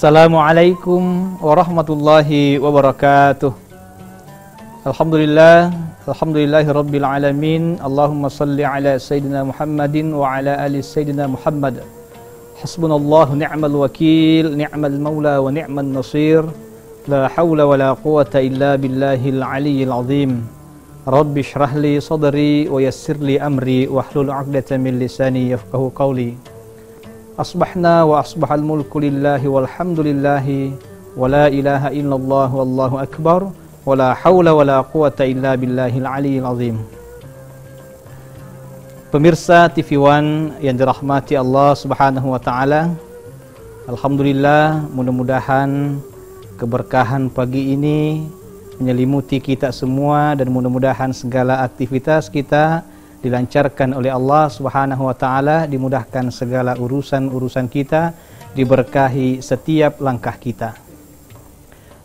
Assalamualaikum warahmatullahi wabarakatuh. Alhamdulillahi rabbil alamin. Allahumma salli ala Sayyidina Muhammadin wa ala ali Sayyidina Muhammad. Hasbunallahu ni'mal wakil, ni'mal maula wa ni'man nasir. La hawla wa la quwata illa billahil aliyyil azim. Rabbi shrah li sadri wa yassir li amri wahlul 'uqdatam min lisani yafqahu qawli. Asbahna wa asbahal mulku lillahi walhamdulillahi wa la ilaha illallah wallahu akbar wa la hawla wa la quwata illa billahil aliyyil azim. Pemirsa TV One yang dirahmati Allah Subhanahu wa taala, alhamdulillah, mudah-mudahan keberkahan pagi ini menyelimuti kita semua dan mudah-mudahan segala aktivitas kita dilancarkan oleh Allah Subhanahu wa taala, dimudahkan segala urusan-urusan kita, diberkahi setiap langkah kita.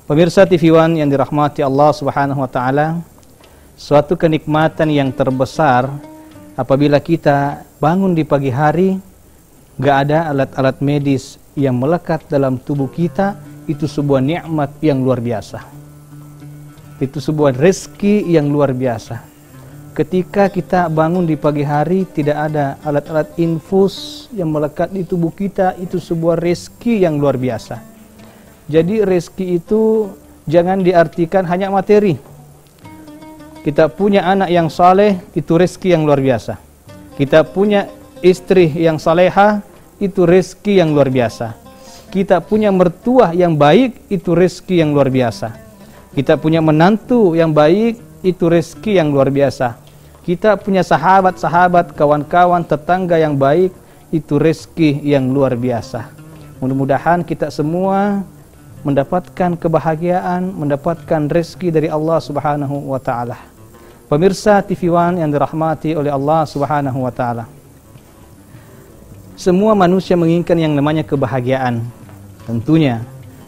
Pemirsa TV One yang dirahmati Allah Subhanahu wa taala, suatu kenikmatan yang terbesar apabila kita bangun di pagi hari, gak ada alat-alat medis yang melekat dalam tubuh kita, itu sebuah nikmat yang luar biasa. Itu sebuah rezeki yang luar biasa. Ketika kita bangun di pagi hari, tidak ada alat-alat infus yang melekat di tubuh kita, itu sebuah rezeki yang luar biasa. Jadi rezeki itu jangan diartikan hanya materi. Kita punya anak yang saleh, itu rezeki yang luar biasa. Kita punya istri yang salehah, itu rezeki yang luar biasa. Kita punya mertua yang baik, itu rezeki yang luar biasa. Kita punya menantu yang baik, itu rezeki yang luar biasa. Kita punya sahabat-sahabat, kawan-kawan, tetangga yang baik, itu rezeki yang luar biasa. Mudah-mudahan kita semua mendapatkan kebahagiaan, mendapatkan rezeki dari Allah Subhanahu wa taala. Pemirsa TV One yang dirahmati oleh Allah Subhanahu wa taala, semua manusia menginginkan yang namanya kebahagiaan, tentunya.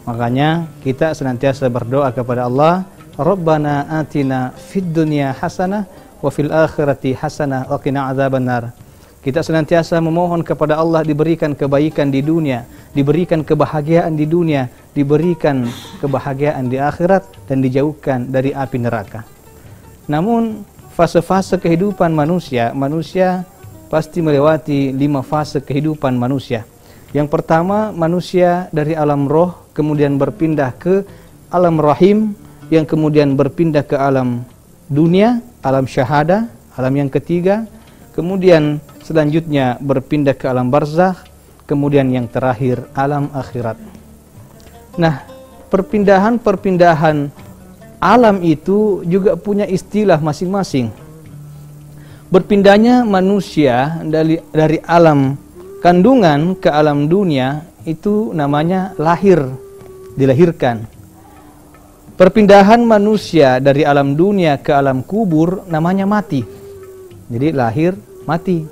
Makanya kita senantiasa berdoa kepada Allah, Rabbana atina fid dunya hasanah wa fil akhirati hasanah wa qina adzabannar. Kita senantiasa memohon kepada Allah diberikan kebaikan di dunia, diberikan kebahagiaan di dunia, diberikan kebahagiaan di akhirat, dan dijauhkan dari api neraka. Namun fase-fase kehidupan manusia pasti melewati 5 fase kehidupan manusia. Yang pertama, manusia dari alam roh kemudian berpindah ke alam rahim, yang kemudian berpindah ke alam dunia, alam syahada, alam yang ketiga, kemudian selanjutnya berpindah ke alam barzakh, kemudian yang terakhir alam akhirat. Nah, perpindahan alam itu juga punya istilah masing-masing. Berpindahnya manusia dari alam kandungan ke alam dunia itu namanya lahir, dilahirkan. Perpindahan manusia dari alam dunia ke alam kubur namanya mati. Jadi lahir, mati.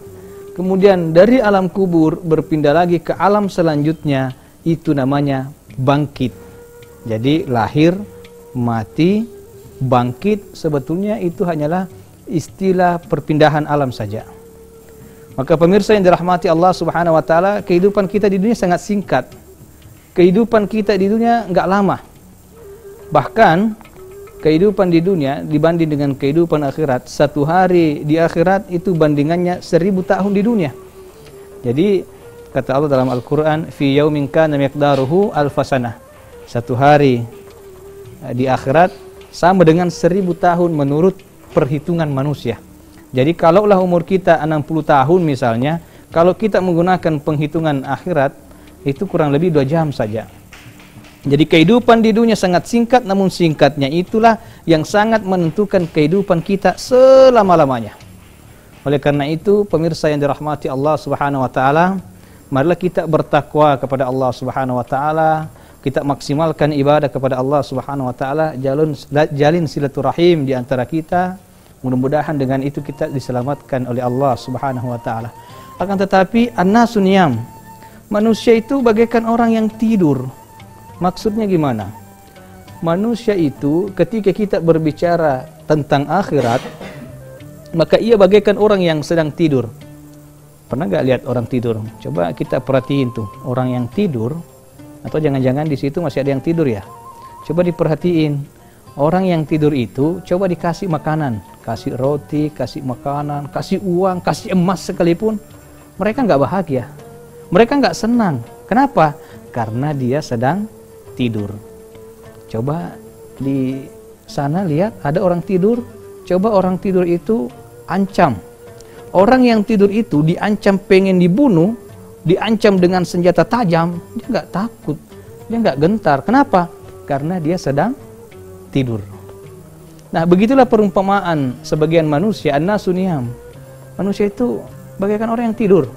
Kemudian dari alam kubur berpindah lagi ke alam selanjutnya, itu namanya bangkit. Jadi lahir, mati, bangkit, sebetulnya itu hanyalah istilah perpindahan alam saja. Maka pemirsa yang dirahmati Allah Subhanahu wa taala, kehidupan kita di dunia sangat singkat. Kehidupan kita di dunia enggak lama. Bahkan kehidupan di dunia dibanding dengan kehidupan akhirat, 1 hari di akhirat itu bandingannya 1000 tahun di dunia. Jadi kata Allah dalam Al-Quran, fi yaumin kana miqdaruhu alfasanah. 1 hari di akhirat sama dengan 1000 tahun menurut perhitungan manusia. Jadi kalaulah umur kita 60 tahun misalnya, kalau kita menggunakan penghitungan akhirat itu kurang lebih 2 jam saja. Jadi kehidupan di dunia sangat singkat, namun singkatnya itulah yang sangat menentukan kehidupan kita selama-lamanya. Oleh karena itu, pemirsa yang dirahmati Allah Subhanahu wa taala, marilah kita bertakwa kepada Allah Subhanahu wa taala, kita maksimalkan ibadah kepada Allah Subhanahu wa taala, jalin silaturahim di antara kita. Mudah-mudahan dengan itu kita diselamatkan oleh Allah Subhanahu wa taala. Akan tetapi an-nasu niyam, manusia itu bagaikan orang yang tidur. Maksudnya gimana? Manusia itu ketika kita berbicara tentang akhirat, maka ia bagaikan orang yang sedang tidur. Pernah nggak lihat orang tidur? Coba kita perhatiin tuh, orang yang tidur, Atau jangan-jangan di situ masih ada yang tidur ya? Coba diperhatiin. Orang yang tidur itu coba dikasih makanan, kasih roti, kasih makanan, kasih uang, kasih emas sekalipun, mereka nggak bahagia. Mereka nggak senang. Kenapa? Karena dia sedang tidur. Coba di sana lihat ada orang tidur. Coba orang tidur itu ancam. Orang yang tidur itu diancam pengen dibunuh, diancam dengan senjata tajam, dia nggak takut, dia nggak gentar. Kenapa? Karena dia sedang tidur. Nah, begitulah perumpamaan sebagian manusia, an-nasu niyam. Manusia itu bagaikan orang yang tidur.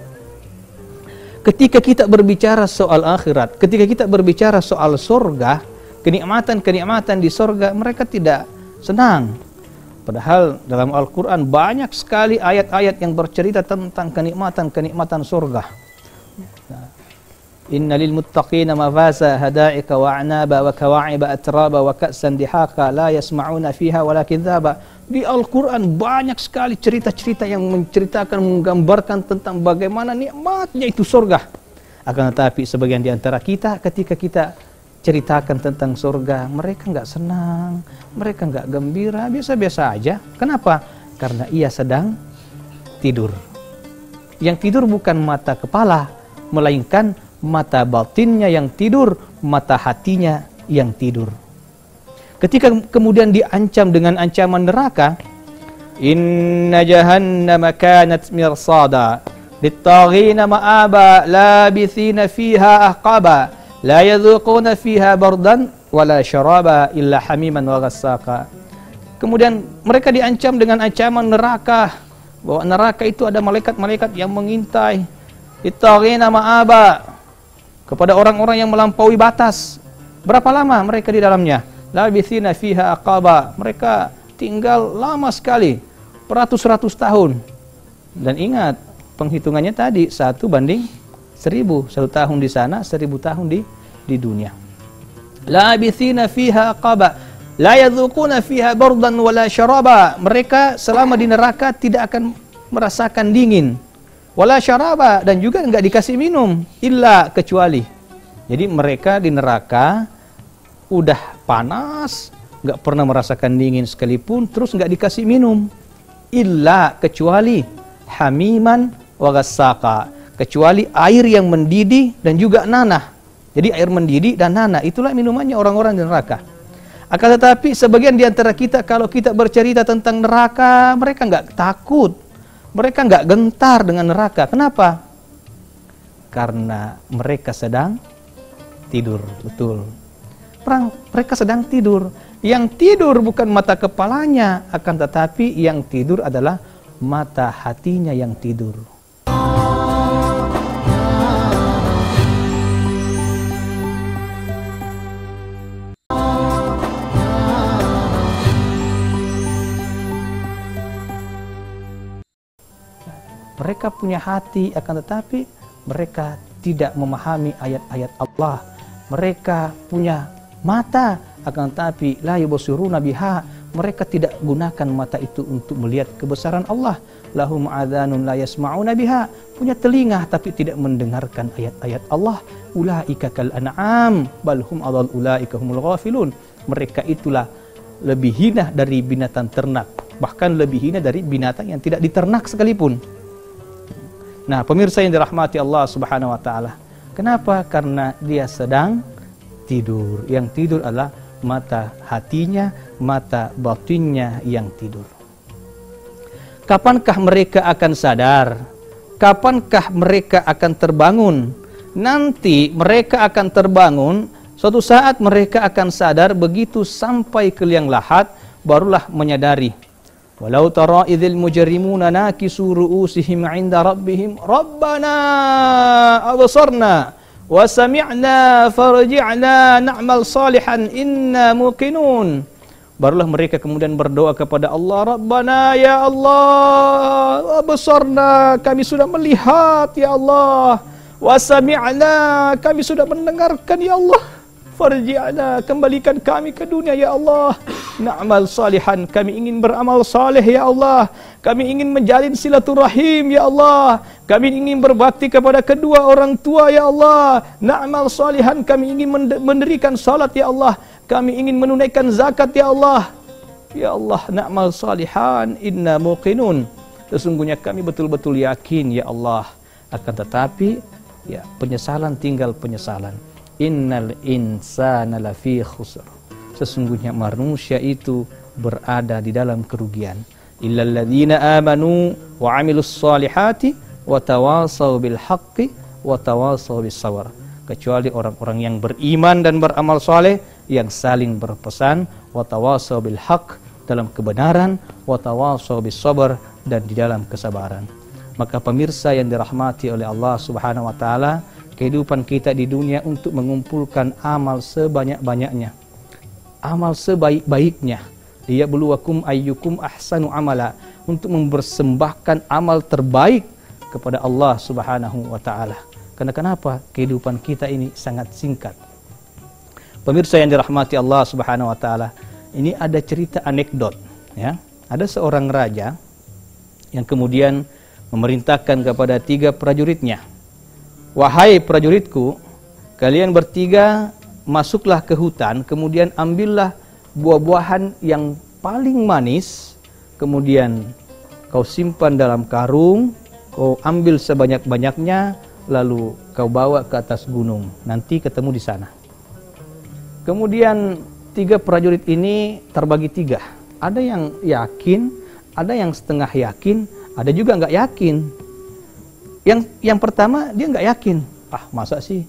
Ketika kita berbicara soal akhirat, ketika kita berbicara soal surga, kenikmatan-kenikmatan di surga, mereka tidak senang. Padahal dalam Al-Quran banyak sekali ayat-ayat yang bercerita tentang kenikmatan-kenikmatan surga. Inna lil muttaqina mafaza hadaika wa a'naba wa kawa'iba atraba wa ka'san dihaka la yasma'una fiha wala kidhaba. Di Al-Quran banyak sekali cerita-cerita yang menceritakan, menggambarkan tentang bagaimana nikmatnya itu surga. Akan tetapi sebagian di antara kita ketika kita ceritakan tentang surga, mereka nggak senang, mereka nggak gembira, biasa-biasa aja. Kenapa? Karena ia sedang tidur. Yang tidur bukan mata kepala, melainkan mata batinnya yang tidur, mata hatinya yang tidur. Ketika kemudian diancam dengan ancaman neraka, inna jahannama kanat mirsada lit-taghina ma'aba labithina fiha ahqaba la yadhuquna fiha bardan wala syaraba illa hamiman wa ghassaqa. Kemudian mereka diancam dengan ancaman neraka, bahwa neraka itu ada malaikat-malaikat yang mengintai. Lit-taghina ma'aba, kepada orang-orang yang melampaui batas. Berapa lama mereka di dalamnya? Labithina fiha aqaba, mereka tinggal lama sekali, beratus-ratus tahun. Dan ingat, penghitungannya tadi 1:1000, 1 tahun di sana, 1000 tahun di dunia. Labithina fiha aqaba la yadhuquna fiha bardan wala syaraba, mereka selama di neraka tidak akan merasakan dingin, wala syaraba, dan juga enggak dikasih minum, illa, kecuali. Jadi mereka di neraka udah panas, enggak pernah merasakan dingin sekalipun, terus enggak dikasih minum, illa, kecuali hamiman wa ghassaqa, kecuali air yang mendidih dan juga nanah. Jadi air mendidih dan nanah itulah minumannya orang-orang di neraka. Akan tetapi sebagian di antara kita kalau kita bercerita tentang neraka, mereka enggak takut. Mereka enggak gentar dengan neraka. Kenapa? Karena mereka sedang tidur, betul. Mereka sedang tidur. Yang tidur bukan mata kepalanya, akan tetapi yang tidur adalah mata hatinya yang tidur. Mereka punya hati, akan tetapi mereka tidak memahami ayat-ayat Allah. Mereka punya mata, akan tetapi la yubsiruna biha, mereka tidak gunakan mata itu untuk melihat kebesaran Allah. Lahum adhanun la yasma'una biha, punya telinga tapi tidak mendengarkan ayat-ayat Allah. Ulaika kal an'am bal hum adall ulaika humul ghafilun, mereka itulah lebih hina dari binatang ternak, bahkan lebih hina dari binatang yang tidak diternak sekalipun. Nah, pemirsa yang dirahmati Allah Subhanahu wa taala, kenapa? Karena dia sedang tidur. Yang tidur adalah mata hatinya, mata batinnya yang tidur. Kapankah mereka akan sadar? Kapankah mereka akan terbangun? Nanti mereka akan terbangun, suatu saat mereka akan sadar, begitu sampai ke liang lahat barulah menyadari. Walau tara idzil mujrimuna nakisu ru'usihim 'inda rabbihim rabbana absarna wa sami'na farji'na na'mal salihan inna muqinun. Barulah mereka kemudian berdoa kepada Allah, Rabbana, ya Allah, absarna, kami sudah melihat ya Allah, wa sami'na, kami sudah mendengarkan ya Allah, farji'na, kembalikan kami ke dunia ya Allah. Na'mal salihan, kami ingin beramal saleh ya Allah. Kami ingin menjalin silaturahim ya Allah. Kami ingin berbakti kepada kedua orang tua ya Allah. Na'mal salihan, kami ingin mendirikan salat ya Allah. Kami ingin menunaikan zakat ya Allah. Ya Allah, na'mal salihan inna muqinun. Sesungguhnya kami betul-betul yakin ya Allah. Akan tetapi ya, penyesalan tinggal penyesalan. Innal insana lafi khusr. Sesungguhnya manusia itu berada di dalam kerugian. Illal ladzina amanu wa 'amilus solihati wa tawasaw bil haqqi wa tawasaw bis sabr. Kecuali orang-orang yang beriman dan beramal soleh, yang saling berpesan wa tawasaw bil haqq, dalam kebenaran, wa tawasaw bis sabr, dan di dalam kesabaran. Maka pemirsa yang dirahmati oleh Allah Subhanahu wa taala, kehidupan kita di dunia untuk mengumpulkan amal sebanyak-banyaknya, amal sebaik-baiknya, liyabluwakum ayyukum ahsanu amala, untuk mempersembahkan amal terbaik kepada Allah Subhanahu wa taala. Karena kenapa? Kehidupan kita ini sangat singkat. Pemirsa yang dirahmati Allah Subhanahu wa taala, ini ada cerita anekdot ya. Ada seorang raja yang kemudian memerintahkan kepada 3 prajuritnya, wahai prajuritku, kalian bertiga masuklah ke hutan, kemudian ambillah buah-buahan yang paling manis, kemudian kau simpan dalam karung, kau ambil sebanyak-banyaknya, lalu kau bawa ke atas gunung, nanti ketemu di sana. Kemudian 3 prajurit ini terbagi 3. Ada yang yakin, ada yang setengah yakin, ada juga nggak yakin. Yang pertama dia nggak yakin. Ah, masa sih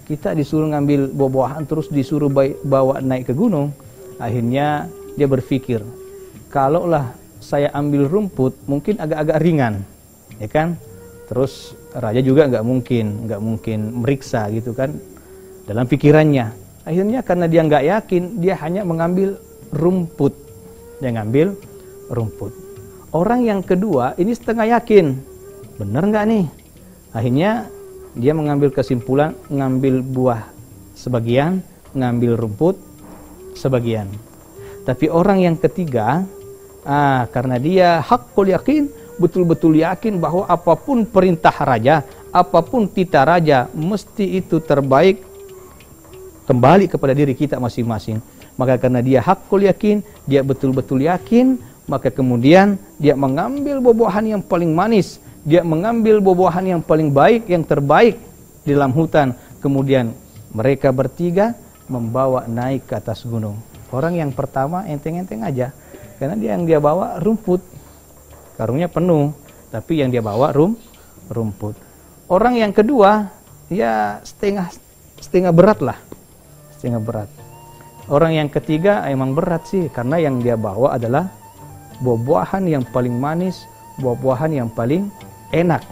kita disuruh ngambil buah-buahan terus disuruh bawa naik ke gunung? Akhirnya dia berpikir, kalaulah saya ambil rumput mungkin agak-agak ringan, ya kan? Terus raja juga nggak mungkin meriksa gitu kan dalam pikirannya. Akhirnya karena dia nggak yakin, dia hanya mengambil rumput. Dia ngambil rumput. Orang yang kedua ini setengah yakin, benar nggak nih? Akhirnya dia mengambil kesimpulan, ngambil buah sebagian, ngambil rumput sebagian. Tapi orang yang ketiga, karena dia haqqul yakin, betul-betul yakin bahwa apapun perintah raja, apapun titah raja, mesti itu terbaik kembali kepada diri kita masing-masing. Maka karena dia haqqul yakin, dia betul-betul yakin, maka kemudian dia mengambil buah-buahan yang paling manis, dia mengambil buah-buahan yang paling baik, yang terbaik di dalam hutan. Kemudian mereka bertiga membawa naik ke atas gunung. Orang yang pertama enteng-enteng aja, karena yang dia bawa rumput, karungnya penuh, tapi yang dia bawa rumput. Orang yang kedua ya setengah berat lah, setengah berat. Orang yang ketiga emang berat sih, karena yang dia bawa adalah buah-buahan yang paling manis, buah-buahan yang paling enak.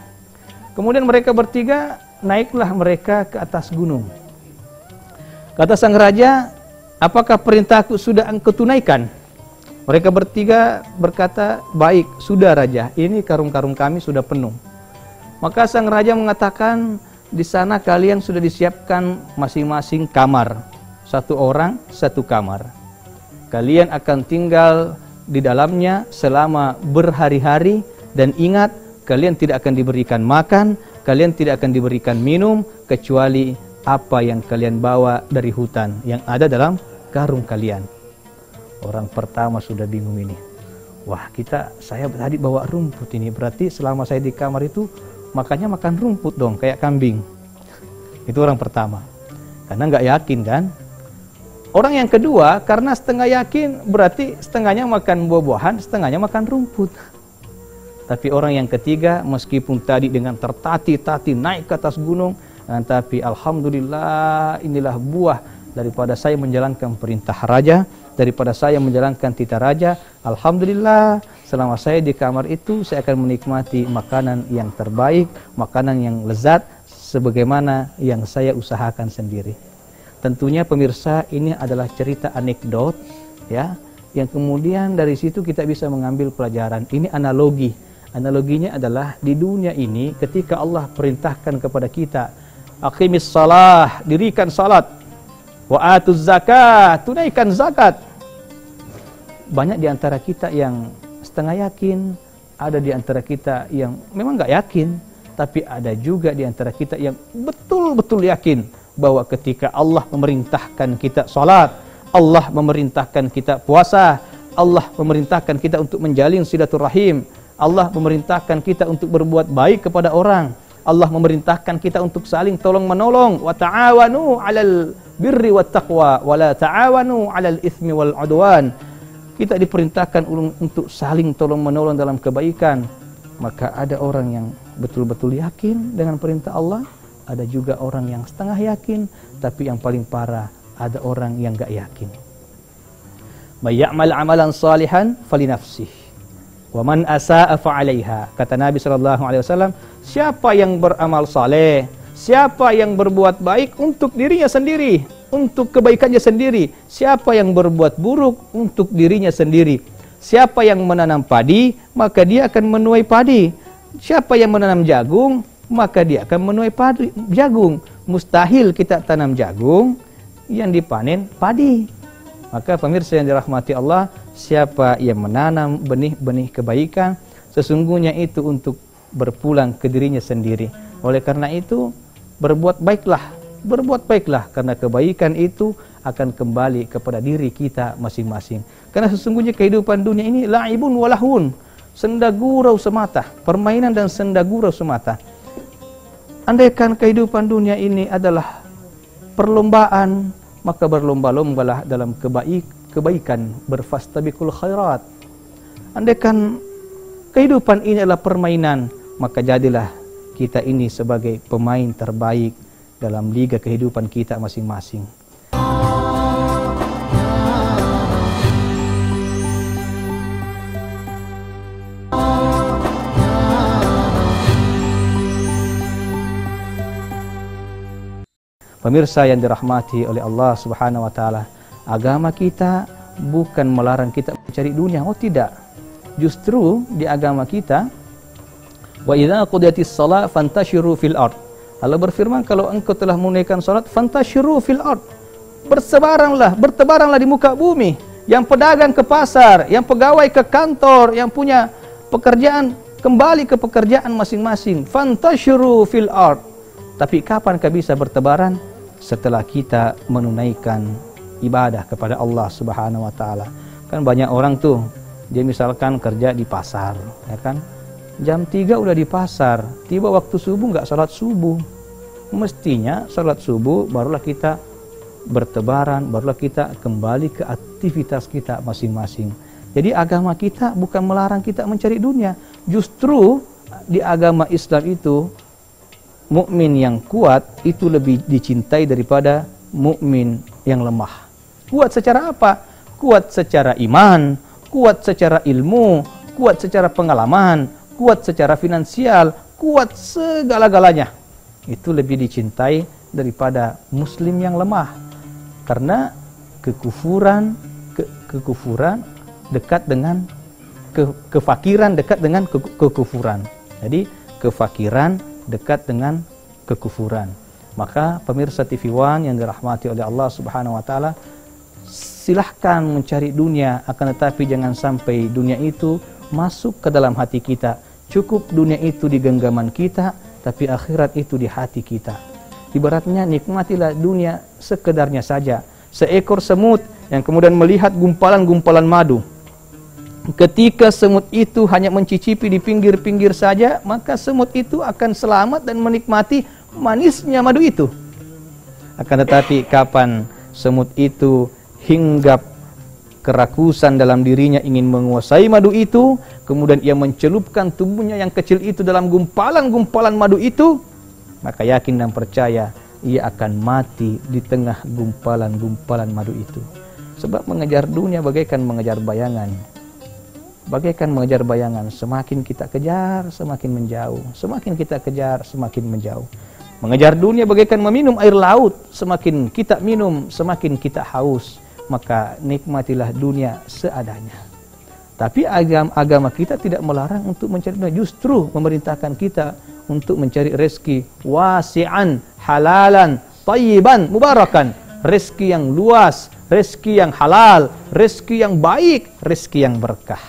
Kemudian mereka bertiga naiklah mereka ke atas gunung. Kata sang raja, apakah perintahku sudah engkau tunaikan? Mereka bertiga berkata, baik, sudah raja, ini karung-karung kami sudah penuh. Maka sang raja mengatakan, di sana kalian sudah disiapkan masing-masing kamar. 1 orang 1 kamar. Kalian akan tinggal di dalamnya selama berhari-hari, dan ingat, kalian tidak akan diberikan makan, kalian tidak akan diberikan minum, kecuali apa yang kalian bawa dari hutan yang ada dalam karung kalian. Orang pertama sudah bingung ini. Wah, saya tadi bawa rumput ini, berarti selama saya di kamar itu makannya makan rumput dong, kayak kambing. Itu orang pertama, karena nggak yakin kan. Orang yang kedua, karena setengah yakin, berarti setengahnya makan buah-buahan, setengahnya makan rumput. Tapi orang yang ketiga, meskipun tadi dengan tertati-tati naik ke atas gunung, tapi alhamdulillah, inilah buah daripada saya menjalankan perintah raja, daripada saya menjalankan titah raja. Alhamdulillah, selama saya di kamar itu, saya akan menikmati makanan yang terbaik, makanan yang lezat, sebagaimana yang saya usahakan sendiri. Tentunya pemirsa, ini adalah cerita anekdot ya, yang kemudian dari situ kita bisa mengambil pelajaran. Ini analogi. Analoginya adalah di dunia ini ketika Allah perintahkan kepada kita, aqimis shalah, dirikan salat. Wa atuz zakat, tunaikan zakat. Banyak di antara kita yang setengah yakin, ada di antara kita yang memang nggak yakin, tapi ada juga di antara kita yang betul-betul yakin bahwa ketika Allah memerintahkan kita salat, Allah memerintahkan kita puasa, Allah memerintahkan kita untuk menjalin silaturahim, Allah memerintahkan kita untuk berbuat baik kepada orang, Allah memerintahkan kita untuk saling tolong-menolong, wa ta'awanu 'alal birri wat taqwa wa la ta'awanu 'alal itsmi wal 'udwan. Kita diperintahkan untuk saling tolong-menolong dalam kebaikan. Maka ada orang yang betul-betul yakin dengan perintah Allah, ada juga orang yang setengah yakin, tapi yang paling parah ada orang yang enggak yakin. May ya'mal 'amalan salihan falinafsih wa man asaa fa 'alaiha. Kata Nabi sallallahu alaihi wasallam, siapa yang beramal saleh, siapa yang berbuat baik untuk dirinya sendiri, untuk kebaikannya sendiri. Siapa yang berbuat buruk untuk dirinya sendiri. Siapa yang menanam padi, maka dia akan menuai padi. Siapa yang menanam jagung, maka dia akan menuai padi, jagung. Mustahil kita tanam jagung yang dipanen padi. Maka pemirsa yang dirahmati Allah, siapa yang menanam benih-benih kebaikan, sesungguhnya itu untuk berpulang ke dirinya sendiri. Oleh karena itu, berbuat baiklah karena kebaikan itu akan kembali kepada diri kita masing-masing. Karena sesungguhnya kehidupan dunia ini la'ibun walahun, senda gurau semata, permainan dan senda gurau semata. Andaikan kehidupan dunia ini adalah perlombaan, maka berlomba-lombalah dalam kebaikan, berfastabiqul khairat. Andaikan kehidupan ini adalah permainan, maka jadilah kita ini sebagai pemain terbaik dalam liga kehidupan kita masing-masing. Pemirsa yang dirahmati oleh Allah Subhanahu wa taala, agama kita bukan melarang kita mencari dunia. Oh tidak. Justru di agama kita, wa idza qudiyatis shalah fantashiru fil ard. Allah berfirman, kalau engkau telah menunaikan salat, fantashiru fil ard. Bertebaranlah di muka bumi. Yang pedagang ke pasar, yang pegawai ke kantor, yang punya pekerjaan kembali ke pekerjaan masing-masing. Fantashiru fil ard. Tapi kapankah bisa bertebaran? Setelah kita menunaikan ibadah kepada Allah Subhanahu wa taala. Kan banyak orang tuh, dia misalkan kerja di pasar, ya kan? Jam 3 udah di pasar, tiba waktu subuh nggak salat subuh. Mestinya salat subuh barulah kita bertebaran, barulah kita kembali ke aktivitas kita masing-masing. Jadi agama kita bukan melarang kita mencari dunia. Justru di agama Islam itu, mukmin yang kuat itu lebih dicintai daripada mukmin yang lemah. Kuat secara apa? Kuat secara iman, kuat secara ilmu, kuat secara pengalaman, kuat secara finansial, kuat segala-galanya. Itu lebih dicintai daripada muslim yang lemah. Karena kekufuran dekat dengan kefakiran dekat dengan kekufuran. Jadi kefakiran dekat dengan kekufuran. Maka pemirsa TV One yang dirahmati oleh Allah Subhanahu wa taala, silahkan mencari dunia, akan tetapi jangan sampai dunia itu masuk ke dalam hati kita. Cukup dunia itu di genggaman kita, tapi akhirat itu di hati kita. Ibaratnya nikmatilah dunia sekedarnya saja. Seekor semut yang kemudian melihat gumpalan-gumpalan madu. Ketika semut itu hanya mencicipi di pinggir-pinggir saja, maka semut itu akan selamat dan menikmati manisnya madu itu. Akan tetapi kapan semut itu hinggap kerakusan dalam dirinya ingin menguasai madu itu, kemudian ia mencelupkan tubuhnya yang kecil itu dalam gumpalan-gumpalan madu itu, maka yakin dan percaya ia akan mati di tengah gumpalan-gumpalan madu itu. Sebab mengejar dunia bagaikan mengejar bayangan. Bagaikan mengejar bayangan, semakin kita kejar, semakin menjauh. Semakin kita kejar, semakin menjauh. Mengejar dunia bagaikan meminum air laut, semakin kita minum, semakin kita haus. Maka nikmatilah dunia seadanya. Tapi agama kita tidak melarang untuk mencari dunia, justru memerintahkan kita untuk mencari rezeki wasi'an, halalan, tayyiban, mubarakan. rezeki yang luas, rezeki yang halal, rezeki yang baik, rezeki yang berkah.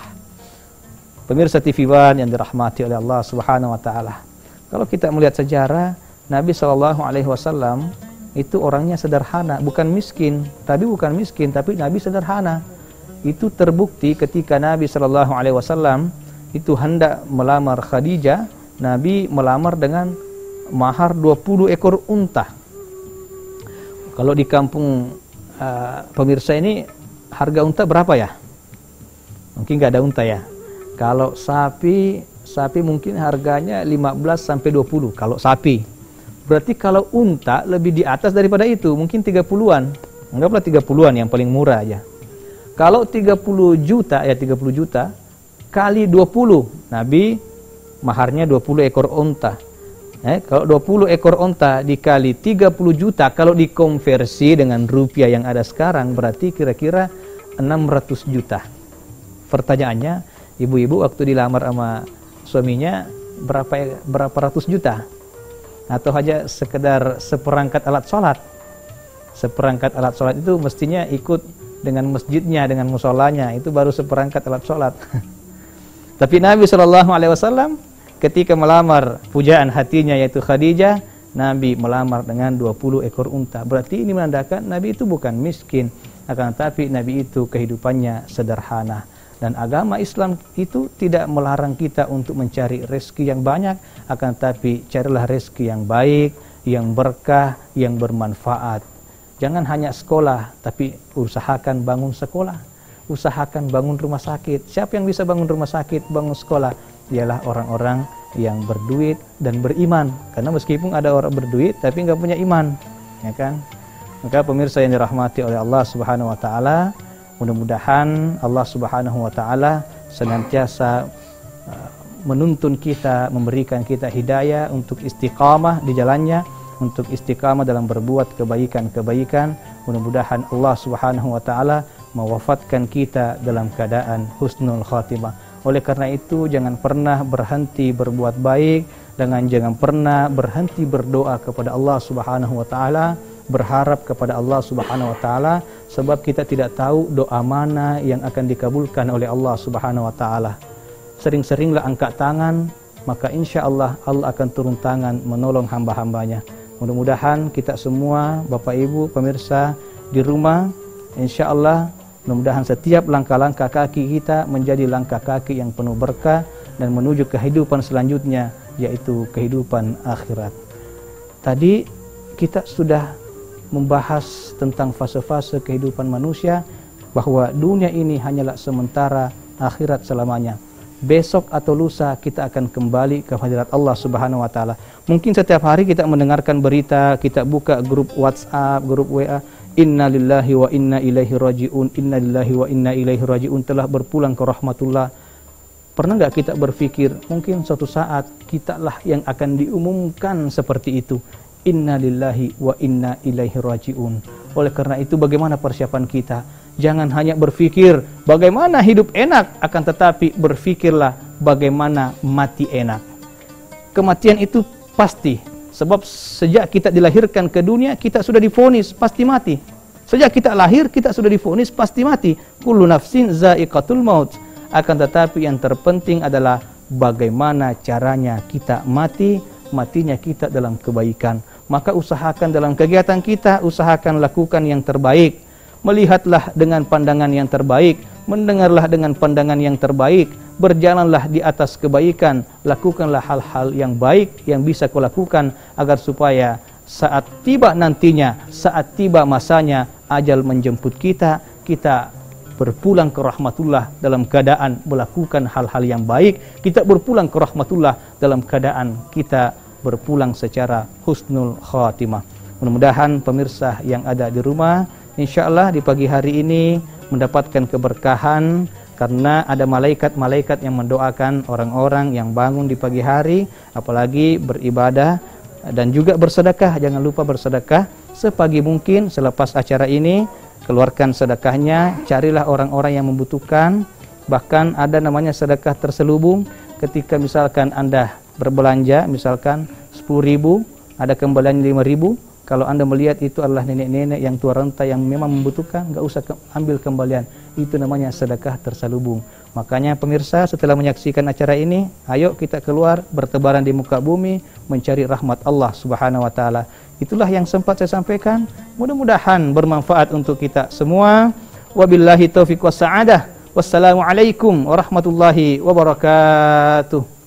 Pemirsa TV One yang dirahmati oleh Allah Subhanahu wa taala. Kalau kita melihat sejarah, Nabi SAW itu orangnya sederhana, bukan miskin, tapi Nabi sederhana. Itu terbukti ketika Nabi SAW itu hendak melamar Khadijah, Nabi melamar dengan mahar 20 ekor unta. Kalau di kampung pemirsa ini harga unta berapa ya? Mungkin nggak ada unta ya. Kalau sapi mungkin harganya 15 sampai 20 kalau sapi. Berarti kalau unta lebih di atas daripada itu, mungkin 30-an. Anggaplah 30-an yang paling murah aja. Kalau 30 juta ya 30 juta kali 20, Nabi maharnya 20 ekor unta. Kalau 20 ekor unta dikali 30 juta, kalau dikonversi dengan rupiah yang ada sekarang, berarti kira-kira 600 juta. Pertanyaannya, ibu-ibu waktu dilamar sama suaminya berapa ratus juta? Atau hanya sekedar seperangkat alat sholat? Seperangkat alat sholat itu mestinya ikut dengan masjidnya, dengan musolanya, itu baru seperangkat alat sholat. Tapi Nabi SAW ketika melamar pujaan hatinya yaitu Khadijah, Nabi melamar dengan 20 ekor unta. Berarti ini menandakan Nabi itu bukan miskin, akan tetapi Nabi itu kehidupannya sederhana. Dan agama Islam itu tidak melarang kita untuk mencari rezeki yang banyak, akan tetapi carilah rezeki yang baik, yang berkah, yang bermanfaat. Jangan hanya sekolah, tapi usahakan bangun sekolah, usahakan bangun rumah sakit. Siapa yang bisa bangun rumah sakit, bangun sekolah? Ialah orang-orang yang berduit dan beriman. Karena meskipun ada orang berduit tapi nggak punya iman, ya kan? Maka pemirsa yang dirahmati oleh Allah Subhanahu wa taala, mudah-mudahan Allah Subhanahu wa taala senantiasa menuntun kita, memberikan kita hidayah untuk istiqamah di jalannya, untuk istiqamah dalam berbuat kebaikan-kebaikan. Mudah-mudahan Allah Subhanahu wa taala mewafatkan kita dalam keadaan husnul khatimah. Oleh karena itu, jangan pernah berhenti berbuat baik, jangan pernah berhenti berdoa kepada Allah Subhanahu wa taala, berharap kepada Allah Subhanahu wa taala, sebab kita tidak tahu doa mana yang akan dikabulkan oleh Allah Subhanahu wa taala. Sering-seringlah angkat tangan, maka insya Allah Allah akan turun tangan menolong hamba-hambanya. Mudah-mudahan kita semua, Bapak Ibu, pemirsa di rumah, insya Allah mudah-mudahan setiap langkah-langkah kaki kita menjadi langkah kaki yang penuh berkah dan menuju kehidupan selanjutnya, yaitu kehidupan akhirat. Tadi kita sudah membahas tentang fase-fase kehidupan manusia, bahwa dunia ini hanyalah sementara, akhirat selamanya. Besok atau lusa kita akan kembali ke hadirat Allah Subhanahu wa taala. Mungkin setiap hari kita mendengarkan berita, kita buka grup WhatsApp, grup WA, inna lillahi wa inna ilaihi raji'un, inna lillahi wa inna ilaihi raji'un, telah berpulang ke rahmatullah. Pernah nggak kita berpikir mungkin suatu saat kitalah yang akan diumumkan seperti itu, inna lillahi wa inna ilaihi raji'un. Oleh karena itu, bagaimana persiapan kita? Jangan hanya berpikir bagaimana hidup enak, akan tetapi berpikirlah bagaimana mati enak. Kematian itu pasti, sebab sejak kita dilahirkan ke dunia, kita sudah divonis pasti mati. Sejak kita lahir, kita sudah divonis pasti mati. Kullu nafsin za'iqatul maut. Akan tetapi yang terpenting adalah bagaimana caranya kita mati, matinya kita dalam kebaikan. Maka usahakan dalam kegiatan kita, usahakan lakukan yang terbaik. Melihatlah dengan pandangan yang terbaik, mendengarlah dengan pandangan yang terbaik, berjalanlah di atas kebaikan, lakukanlah hal-hal yang baik yang bisa kau lakukan, agar supaya saat tiba nantinya, saat tiba masanya, ajal menjemput kita, kita berpulang ke rahmatullah dalam keadaan melakukan hal-hal yang baik, kita berpulang ke rahmatullah dalam keadaan kita berpulang secara husnul khatimah. Mudah-mudahan pemirsa yang ada di rumah, insya Allah di pagi hari ini mendapatkan keberkahan, karena ada malaikat-malaikat yang mendoakan orang-orang yang bangun di pagi hari, apalagi beribadah dan juga bersedekah. Jangan lupa bersedekah sepagi mungkin. Selepas acara ini, keluarkan sedekahnya, carilah orang-orang yang membutuhkan. Bahkan ada namanya sedekah terselubung. Ketika misalkan Anda berbelanja, misalkan 10.000, ada kembalian 5.000. Kalau Anda melihat itu adalah nenek-nenek yang tua renta yang memang membutuhkan, nggak usah ambil kembalian. Itu namanya sedekah terselubung. Makanya pemirsa, setelah menyaksikan acara ini, ayo kita keluar bertebaran di muka bumi mencari rahmat Allah Subhanahu wa taala. Itulah yang sempat saya sampaikan. Mudah-mudahan bermanfaat untuk kita semua. Wabillahi taufiq was sa'adah. Wassalamualaikum warahmatullahi wabarakatuh.